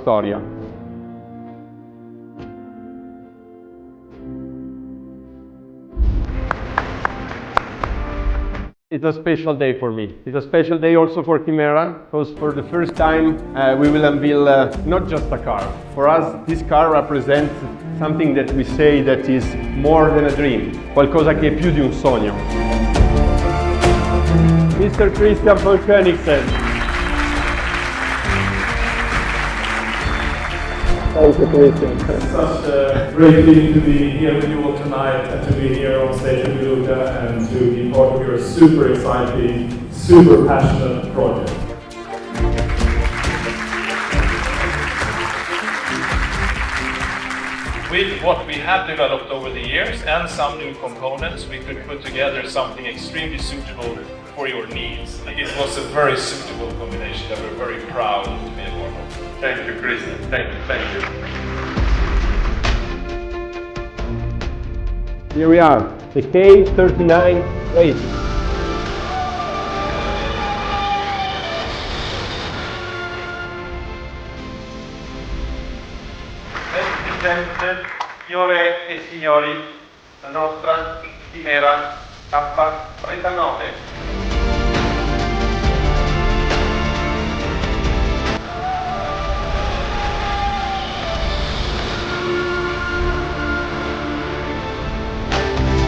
storia. It's a special day for me. It's a special day also for Kimera, because for the first time we will unveil not just a car. For us, this car represents something that we say that is more than a dream, qualcosa che è più di un sogno. Mr. Christian von Koenigsegg. Thank you, Christian. It's such a great feeling to be here with you all tonight and to be here on stage with Luca and to be part of your super exciting, super passionate project. With what we have developed over the years and some new components, we could put together something extremely suitable for your needs. It was a very suitable combination that we're very proud to be a part of. Thank you, Christian. Thank you. Here we are, the K39 race. Presidente, signore e signori, la nostra Kimera K39.